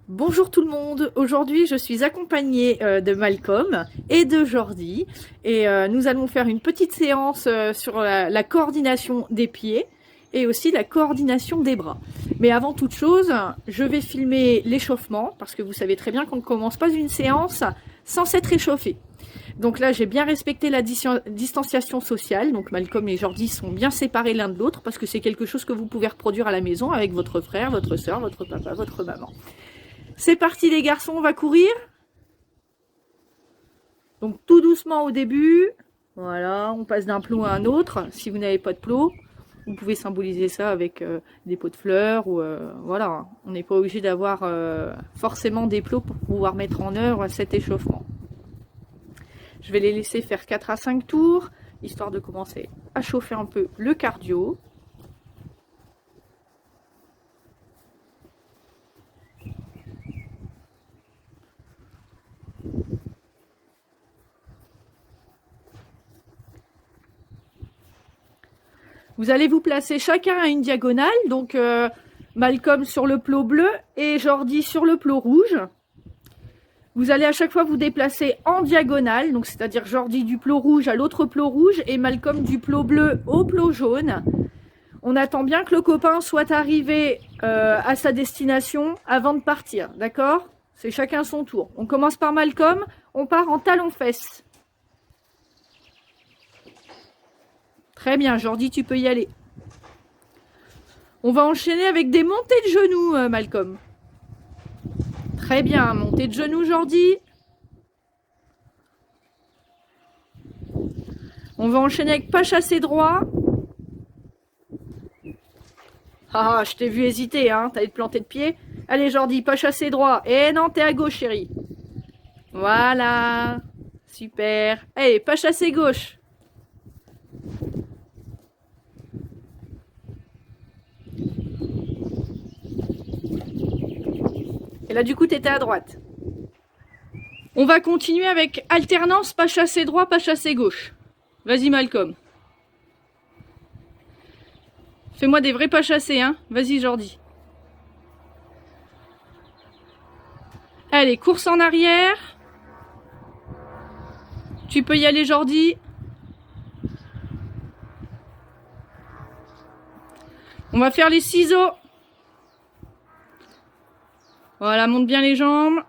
Bonjour tout le monde, aujourd'hui je suis accompagnée de Malcolm et de Jordi et nous allons faire une petite séance sur la coordination des pieds et aussi la coordination des bras. Mais avant toute chose, je vais filmer l'échauffement parce que vous savez très bien qu'on ne commence pas une séance sans s'être échauffé. Donc là j'ai bien respecté la distanciation sociale, donc Malcolm et Jordi sont bien séparés l'un de l'autre parce que c'est quelque chose que vous pouvez reproduire à la maison avec votre frère, votre soeur, votre papa, votre maman. C'est parti les garçons, on va courir. Donc tout doucement au début. Voilà, on passe d'un plot à un autre. Si vous n'avez pas de plot, vous pouvez symboliser ça avec des pots de fleurs. Ou voilà, on n'est pas obligé d'avoir forcément des plots pour pouvoir mettre en œuvre cet échauffement. Je vais les laisser faire 4 à 5 tours, histoire de commencer à chauffer un peu le cardio. Vous allez vous placer chacun à une diagonale, donc Malcolm sur le plot bleu et Jordi sur le plot rouge. Vous allez à chaque fois vous déplacer en diagonale, donc c'est-à-dire Jordi du plot rouge à l'autre plot rouge et Malcolm du plot bleu au plot jaune. On attend bien que le copain soit arrivé à sa destination avant de partir, d'accord? C'est chacun son tour. On commence par Malcolm, on part en talons-fesses. Très bien, Jordi, tu peux y aller. On va enchaîner avec des montées de genoux, Malcolm. Très bien, montée de genoux, Jordi. On va enchaîner avec pas chassé droit. Ah, je t'ai vu hésiter, hein. T'allais te planter de pied. Allez, Jordi, pas chassé droit. Eh non, t'es à gauche, chérie. Voilà. Super. Allez, pas chassé gauche. Et là, du coup, t'étais à droite. On va continuer avec alternance, pas chassé droit, pas chassé gauche. Vas-y, Malcolm. Fais-moi des vrais pas chassés, hein. Vas-y, Jordi. Allez, course en arrière. Tu peux y aller, Jordi. On va faire les ciseaux. Voilà, monte bien les jambes.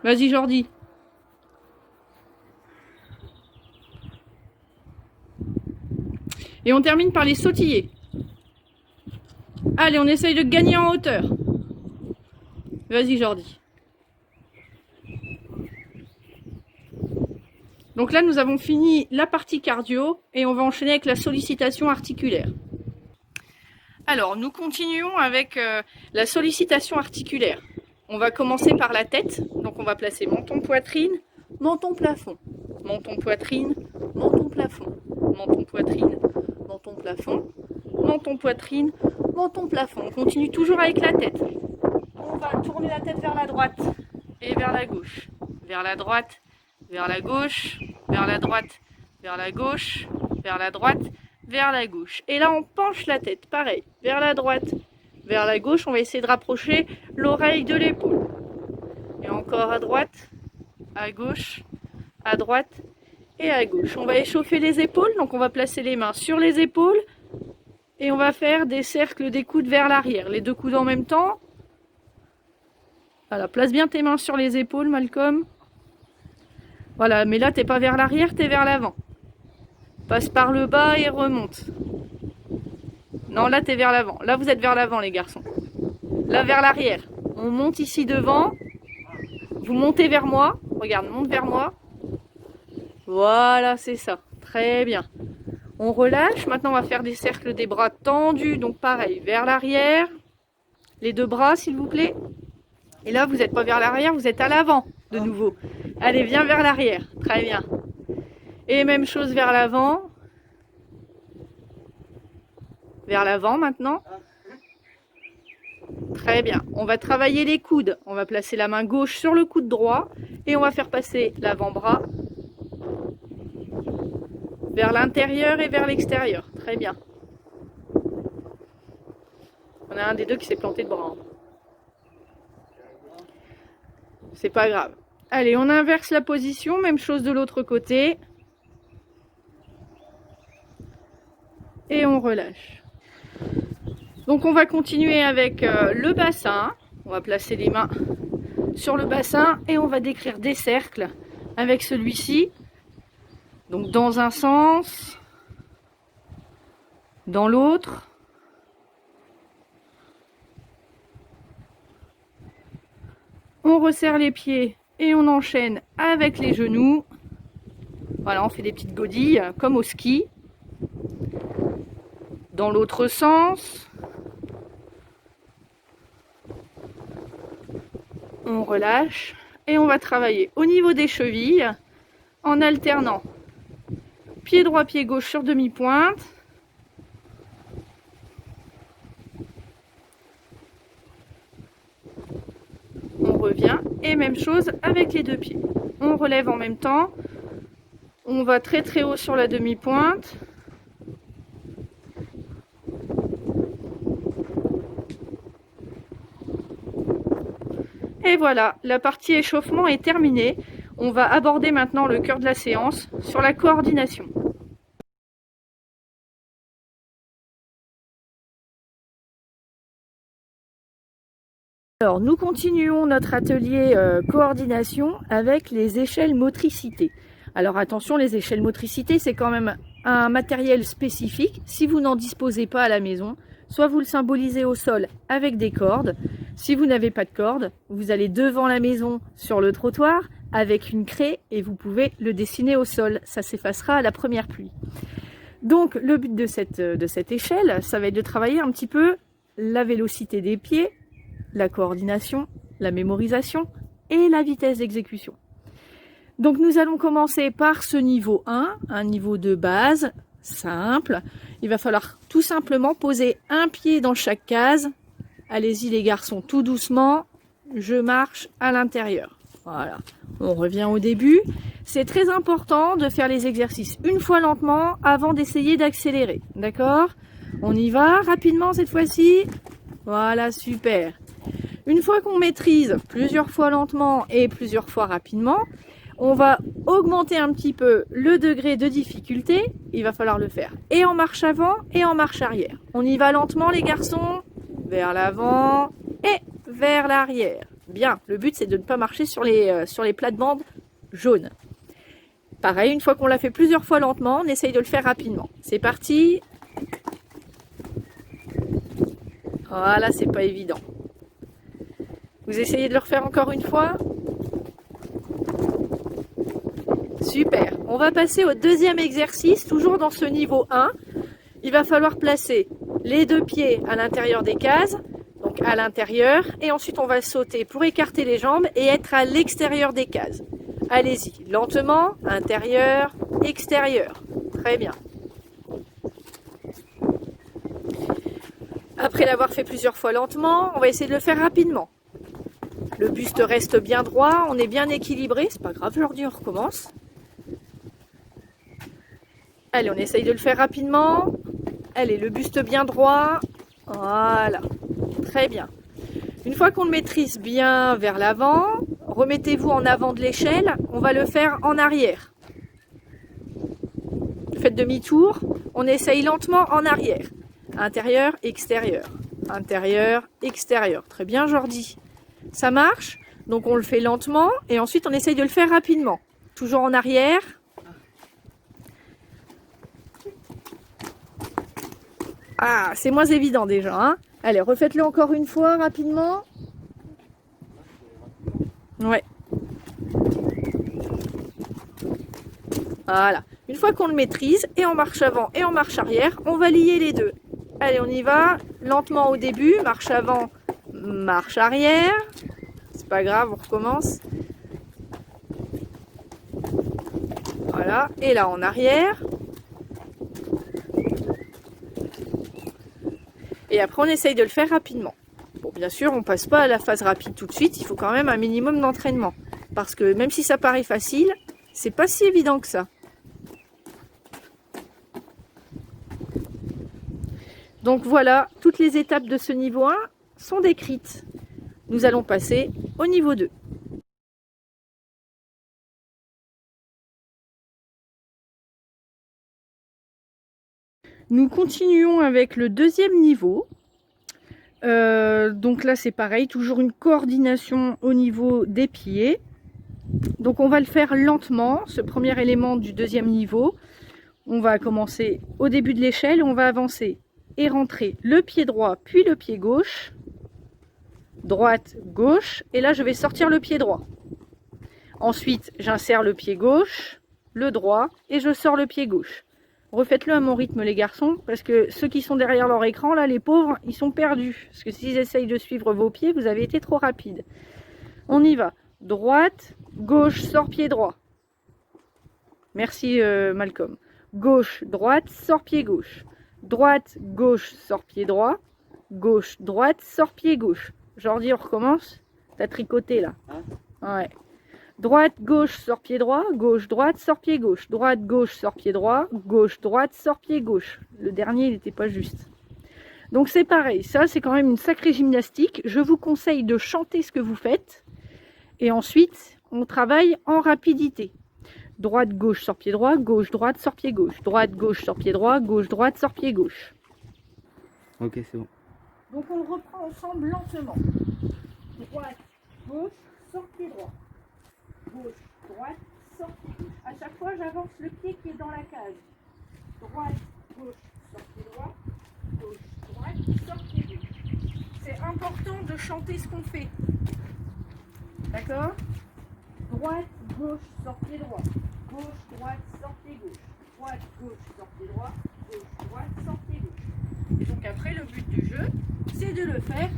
Vas-y, Jordi. Et on termine par les sautiller. Allez, on essaye de gagner en hauteur. Vas-y, Jordi. Donc là, nous avons fini la partie cardio et on va enchaîner avec la sollicitation articulaire. Alors, nous continuons avec la sollicitation articulaire. On va commencer par la tête. Donc, on va placer menton-poitrine, menton-plafond. Menton-poitrine, menton-plafond. Menton-poitrine, menton-plafond. Menton-poitrine, menton-plafond. On continue toujours avec la tête. On va tourner la tête vers la droite et vers la gauche. Vers la droite, vers la gauche, vers la droite, vers la gauche, vers la droite, vers la gauche. Et là, on penche la tête, pareil, vers la droite, vers la gauche. On va essayer de rapprocher l'oreille de l'épaule. Et encore à droite, à gauche, à droite et à gauche. On va échauffer les épaules, donc on va placer les mains sur les épaules et on va faire des cercles des coudes vers l'arrière. Les deux coudes en même temps. Voilà, place bien tes mains sur les épaules, Malcolm. Voilà, mais là, t'es pas vers l'arrière, t'es vers l'avant. Passe par le bas et remonte. Non, là, t'es vers l'avant. Là, vous êtes vers l'avant, les garçons. Là, vers l'arrière. On monte ici devant. Vous montez vers moi. Regarde, monte vers moi. Voilà, c'est ça. Très bien. On relâche. Maintenant, on va faire des cercles des bras tendus. Donc, pareil, vers l'arrière. Les deux bras, s'il vous plaît. Et là, vous n'êtes pas vers l'arrière, vous êtes à l'avant, de nouveau. Allez, viens vers l'arrière. Très bien. Et même chose vers l'avant. Vers l'avant maintenant. Très bien. On va travailler les coudes. On va placer la main gauche sur le coude droit. Et on va faire passer l'avant-bras vers l'intérieur et vers l'extérieur. Très bien. On a un des deux qui s'est planté de bras. c'est pas grave. Allez, on inverse la position, même chose de l'autre côté. Et on relâche. Donc on va continuer avec le bassin. On va placer les mains sur le bassin et on va décrire des cercles avec celui-ci. Donc dans un sens, dans l'autre. On resserre les pieds et on enchaîne avec les genoux. Voilà, on fait des petites godilles comme au ski. Dans l'autre sens. On relâche et on va travailler au niveau des chevilles en alternant pied droit, pied gauche sur demi-pointe. On revient et même chose avec les deux pieds. On relève en même temps. On va très très haut sur la demi-pointe. Et voilà, la partie échauffement est terminée. On va aborder maintenant le cœur de la séance sur la coordination. Alors, nous continuons notre atelier coordination avec les échelles motricité. Alors attention, les échelles motricité, c'est quand même un matériel spécifique. Si vous n'en disposez pas à la maison, soit vous le symbolisez au sol avec des cordes. Si vous n'avez pas de cordes, vous allez devant la maison sur le trottoir avec une craie et vous pouvez le dessiner au sol. Ça s'effacera à la première pluie. Donc le but de cette échelle, ça va être de travailler un petit peu la vélocité des pieds, la coordination, la mémorisation et la vitesse d'exécution. Donc nous allons commencer par ce niveau 1, un niveau de base, simple. Il va falloir tout simplement poser un pied dans chaque case. Allez-y les garçons, tout doucement, je marche à l'intérieur. Voilà, on revient au début. C'est très important de faire les exercices une fois lentement avant d'essayer d'accélérer. D'accord? On y va rapidement cette fois-ci. Voilà, super. Une fois qu'on maîtrise plusieurs fois lentement et plusieurs fois rapidement, on va augmenter un petit peu le degré de difficulté. Il va falloir le faire et en marche avant et en marche arrière. On y va lentement les garçons, vers l'avant et vers l'arrière. Bien, le but c'est de ne pas marcher sur les plates-bandes jaunes. Pareil, une fois qu'on l'a fait plusieurs fois lentement, on essaye de le faire rapidement. C'est parti. Voilà, c'est pas évident. Vous essayez de le refaire encore une fois. Super. On va passer au deuxième exercice, toujours dans ce niveau 1. Il va falloir placer les deux pieds à l'intérieur des cases, donc à l'intérieur, et ensuite on va sauter pour écarter les jambes et être à l'extérieur des cases. Allez-y, lentement, intérieur, extérieur. Très bien. Après l'avoir fait plusieurs fois lentement, on va essayer de le faire rapidement. Le buste reste bien droit, on est bien équilibré, c'est pas grave, aujourd'hui on recommence. Allez, on essaye de le faire rapidement. Allez, le buste bien droit. Voilà, très bien. Une fois qu'on le maîtrise bien vers l'avant, remettez-vous en avant de l'échelle, on va le faire en arrière. Faites demi-tour, on essaye lentement en arrière. Intérieur, extérieur. Intérieur, extérieur. Très bien, Jordi. Ça marche, donc on le fait lentement et ensuite on essaye de le faire rapidement. Toujours en arrière. Ah, c'est moins évident déjà, hein. Allez, refaites-le encore une fois rapidement. Ouais. Voilà. Une fois qu'on le maîtrise, et en marche avant et en marche arrière, on va lier les deux. Allez, on y va. Lentement au début, marche avant, marche arrière. C'est pas grave, on recommence. Voilà. Et là, en arrière. Et après, on essaye de le faire rapidement. Bon, bien sûr, on passe pas à la phase rapide tout de suite. Il faut quand même un minimum d'entraînement. Parce que même si ça paraît facile, c'est pas si évident que ça. Donc voilà, toutes les étapes de ce niveau 1 sont décrites. Nous allons passer au niveau 2. Nous continuons avec le deuxième niveau. Donc là c'est pareil, toujours une coordination au niveau des pieds. Donc on va le faire lentement, ce premier élément du deuxième niveau. On va commencer au début de l'échelle, on va avancer et rentrer le pied droit puis le pied gauche, droite, gauche, et là je vais sortir le pied droit. Ensuite j'insère le pied gauche, le droit, et je sors le pied gauche. Refaites-le à mon rythme les garçons, parce que ceux qui sont derrière leur écran, là les pauvres, ils sont perdus. Parce que s'ils essayent de suivre vos pieds, vous avez été trop rapide. On y va. Droite, gauche, sort pied droit. Merci Malcolm. Gauche, droite, sort pied gauche. Droite, gauche, sort pied droit. Gauche, droite, sort pied gauche. Jordi, on recommence. T'as tricoté là. Ouais. Droite, gauche, sort pied droit. Gauche, droite, sort pied gauche. Droite, gauche, sort pied droit. Gauche, droite, sort pied gauche. Le dernier, il n'était pas juste. Donc c'est pareil. Ça, c'est quand même une sacrée gymnastique. Je vous conseille de chanter ce que vous faites. Et ensuite, on travaille en rapidité. Droite, gauche, sort pied droit. Gauche, droite, sort pied gauche. Droite, gauche, sort pied droit. Gauche, droite, sort pied gauche. Ok, c'est bon. Donc on le reprend ensemble lentement. Droite, gauche, sort pied droit. Gauche, droite, sort pied gauche. À chaque fois, j'avance le pied qui est dans la cage. Droite, gauche, sort pied droit. Gauche, droite, sort pied gauche. C'est important de chanter ce qu'on fait. D'accord? Droite, gauche, sort pied droit. Gauche, droite, sort pied gauche. Droite, gauche, sort pied droit. Gauche, droite, sort pied gauche. Et donc après, le but du jeu, c'est de le faire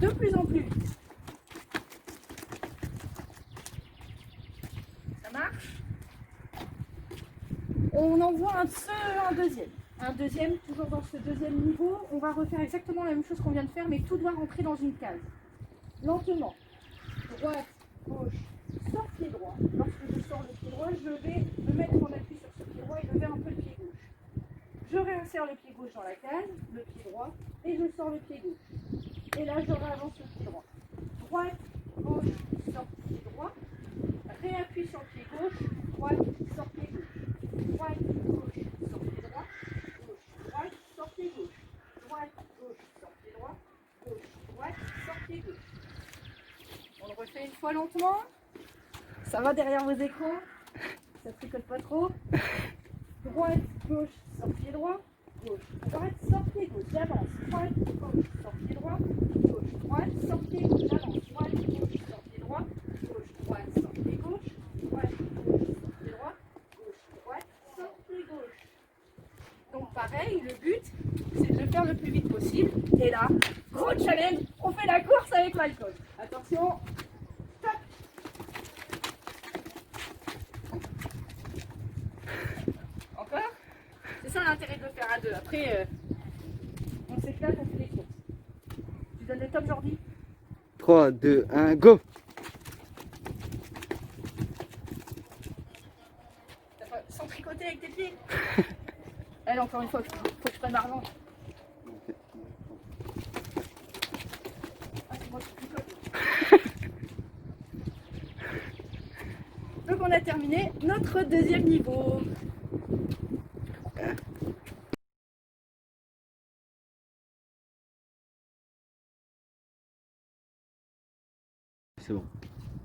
de plus en plus vite. Ça marche? On en voit un deuxième. Un deuxième, toujours dans ce deuxième niveau. On va refaire exactement la même chose qu'on vient de faire, mais tout doit rentrer dans une case. Lentement. Droite, gauche, sort pied droit. Lorsque je sors le pied droit, je vais me mettre en appui sur ce pied droit et lever un peu le pied gauche. Je réinsère le pied gauche dans la case, le pied droit, et je sors le pied gauche. Et là, je réavance le pied droit. Droite, gauche, sort pied droit. Réappuie sur le pied gauche. Droite, sort pied gauche. Droite, gauche, sort pied droit. Gauche, droite, sort pied gauche. Droite, gauche, sort pied droit. Gauche, droite, sort pied gauche. On le refait une fois lentement. Ça va derrière vos écrans? Ça tricote pas trop? Droite, gauche, sort pied droit. Gauche, droite, sort pied gauche. J'avance. Droite, gauche, sort pied droit. Gauche, droite, sort pied gauche. J'avance. Droite, gauche, sort pied droit. Gauche, droite, sort pied gauche. Droite, gauche, sort pied droit. Gauche, droite, sort pied gauche. Donc pareil, le but, c'est de le faire le plus vite possible. Et là, gros challenge, on fait la course avec Malcolm. Attention. Top. Encore? C'est ça l'intérêt de le faire à deux. Après, on s'éclate, on fait des courses. Tu donnes les tops, Jordi? 3, 2, 1, go! Sans tricoter avec tes pieds. Allez, encore une fois, faut que je prenne ma revanche. Ah, c'est moi qui tricote. Donc on a terminé notre deuxième niveau. C'est bon.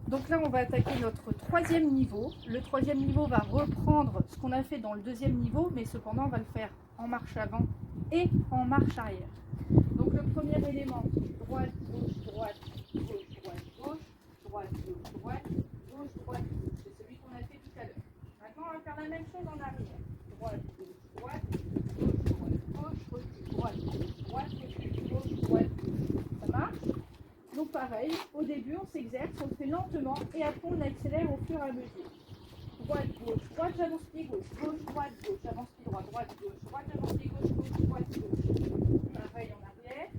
Donc là, on va attaquer notre troisième niveau. Le troisième niveau va reprendre ce qu'on a fait dans le deuxième niveau, mais cependant, on va le faire en marche avant et en marche arrière. Donc le premier élément, droite, gauche, droite, gauche, droite, gauche, droite, gauche, droite, gauche, droite, gauche. C'est celui qu'on a fait tout à l'heure. Maintenant, on va faire la même chose en arrière. Droite, gauche, droite, gauche, droite, gauche, recul, droite, gauche, droite, recul, gauche, droite, gauche. Ça marche? Donc pareil, au début on s'exerce, on le fait lentement et après on accélère au fur et à mesure. Droite, gauche, droite, j'avance pied gauche, gauche, droite, gauche, j'avance pied droit, droite, gauche, droite, j'avance pied gauche, gauche, droite, gauche. Pareil en arrière,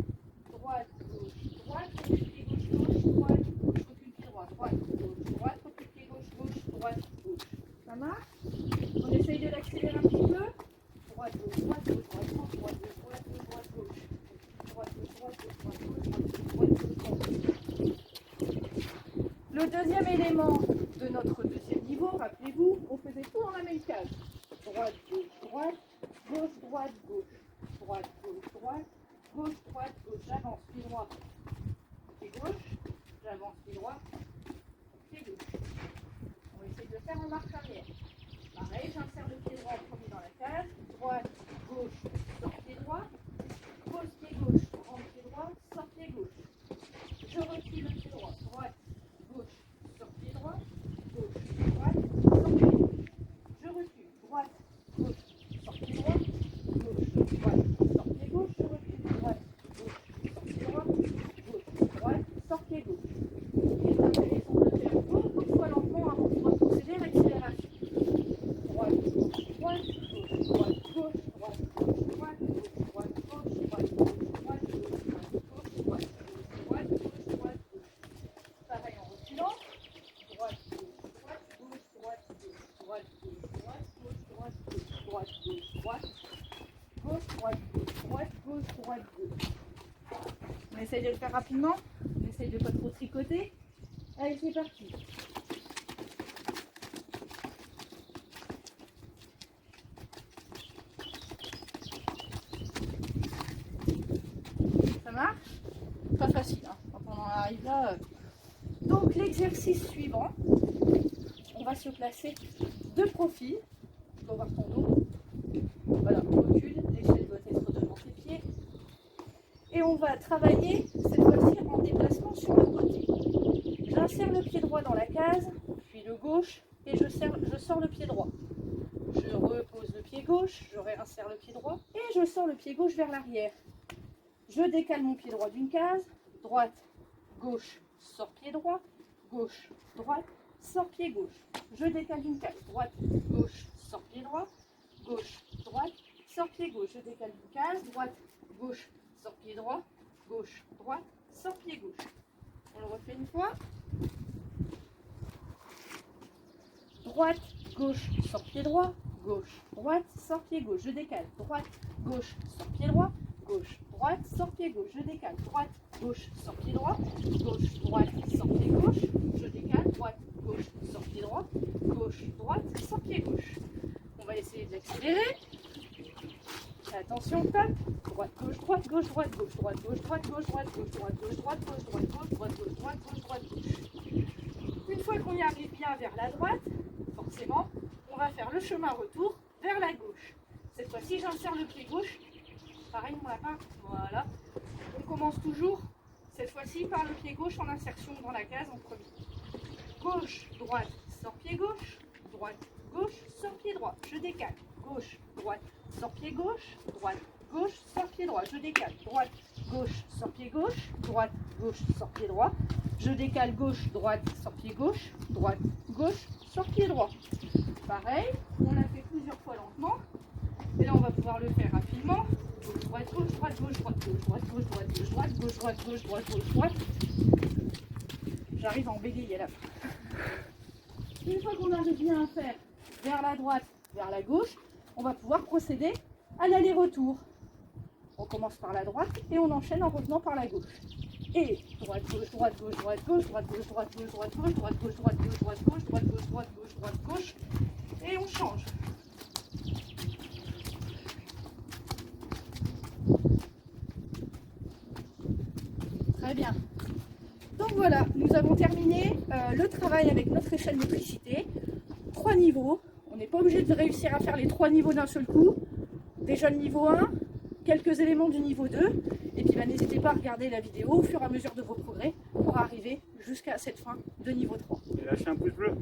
droite, gauche, droite, recule pied gauche, gauche, droite, gauche, recule pied droit, droite, gauche, droite, recule pied gauche, gauche, droite, gauche. Ça marche? On essaye de l'accélérer un petit peu. Droite, gauche, droite, gauche, droite, gauche, droite, gauche, droite, gauche, droite, gauche. Droite, gauche, droite, gauche, droite, gauche, droite, gauche, droite, gauche. Le deuxième élément de notre deuxième niveau, rappelez-vous, on faisait tout dans la même case. Droite, gauche, droite, gauche, droite, gauche. droit, pied gauche. On va essayer de le faire en marche arrière. Pareil, j'insère le pied droit en premier dans la case, droite, gauche, sort pied droit, pose pied gauche, rentre pied droit, sort pied gauche. Je recule le pied droit, droite, gauche, sort pied droit, gauche, droite, sort pied gauche. Je recule, droite, gauche, sort pied droit, gauche, droite, sort pied gauche, je recule, droite, gauche, sort pied droit, gauche, droite, sort pied gauche. Il est intéressant de le faire beaucoup de fois lentement avant de pouvoir procéder à l'accélération. Droite, gauche, droite, gauche, droite, gauche, droite, gauche, droite, gauche, droite, gauche, droite, gauche, droite, gauche, droite, gauche, droite, gauche, droite, gauche. Pareil en reculant. Droite, gauche, droite, gauche, droite, gauche, droite, gauche, droite, gauche, droite, gauche, droite, gauche, droite, gauche, droite, gauche, droite, gauche. On essaye de le faire rapidement. On essaye de pas trop tricoter. Allez, c'est parti. Ça marche? Pas facile, hein, quand on en arrive là. Donc l'exercice suivant, on va se placer de profil. Tu dois voir ton dos. Voilà, on recule, l'échelle doit être devant tes pieds. Et on va travailler cette fois-ci en déplacement sur le côté. J'insère le pied droit dans la case, puis le gauche, et je sors le pied droit. Je repose le pied gauche, je réinsère le pied droit, et je sors le pied gauche vers l'arrière. Je décale mon pied droit d'une case, droite, gauche, sors pied droit, gauche, droite, sors pied gauche. Je décale d'une case, droite, gauche, sors pied droit, gauche, droite, sors pied gauche. Je décale d'une case, droite, gauche, sors pied droit, gauche, droite, sors pied gauche. On le refait une fois. Droite, gauche, sors pied droit, gauche, droite, sors pied gauche. Je décale, droite, gauche, sors pied droit, gauche, droite, sors pied gauche. Je décale, droite, gauche, sors pied droit, gauche, droite, sors pied gauche. Je décale, droite, gauche, sors pied droit, gauche, droite, sors pied gauche. On va essayer de l'accélérer. Attention, top. Droite, gauche, droite, gauche, droite, gauche, droite, gauche, droite, gauche, droite, gauche, droite, gauche, droite, gauche, droite, gauche, droite, gauche, droite, gauche, droite, gauche. Une fois qu'on y arrive bien vers la droite, forcément, on va faire le chemin retour vers la gauche. Cette fois-ci, j'insère le pied gauche. Pareil, mon lapin. Voilà. On commence toujours, cette fois-ci, par le pied gauche en insertion dans la case en premier. Gauche, droite, sors pied gauche. Droite, gauche, sors pied droit. Je décale. Gauche, droite, sors pied gauche. Droite, gauche, sors pied droit. Je décale. Droite, gauche, sors pied gauche. Droite, gauche, sors pied droit. Je décale gauche, droite, sors pied gauche. Droite, gauche, sors pied droit. Pareil, on l'a fait plusieurs fois lentement. Et là, on va pouvoir le faire rapidement. Gauche, droite, gauche, droite, gauche, droite, gauche, droite, gauche, droite, gauche, droite, gauche, droite, gauche, droite, gauche, droite. J'arrive à en bégayer à la fin. Une fois qu'on arrive bien à faire vers la droite, vers la gauche, on va pouvoir procéder à l'aller-retour. On commence par la droite et on enchaîne en revenant par la gauche. Et droite, gauche, droite, gauche, droite, gauche, droite, gauche, droite, gauche, droite, gauche, droite, gauche, droite, gauche, droite, gauche, droite, gauche, droite, gauche, droite, gauche. Et on change. Très bien. Donc voilà, nous avons terminé le travail avec notre échelle motricité. 3 niveaux. On n'est pas obligé de réussir à faire les 3 niveaux d'un seul coup. Déjà le niveau 1, quelques éléments du niveau 2. Et puis n'hésitez pas à regarder la vidéo au fur et à mesure de vos progrès pour arriver jusqu'à cette fin de niveau 3. Et lâchez un pouce bleu.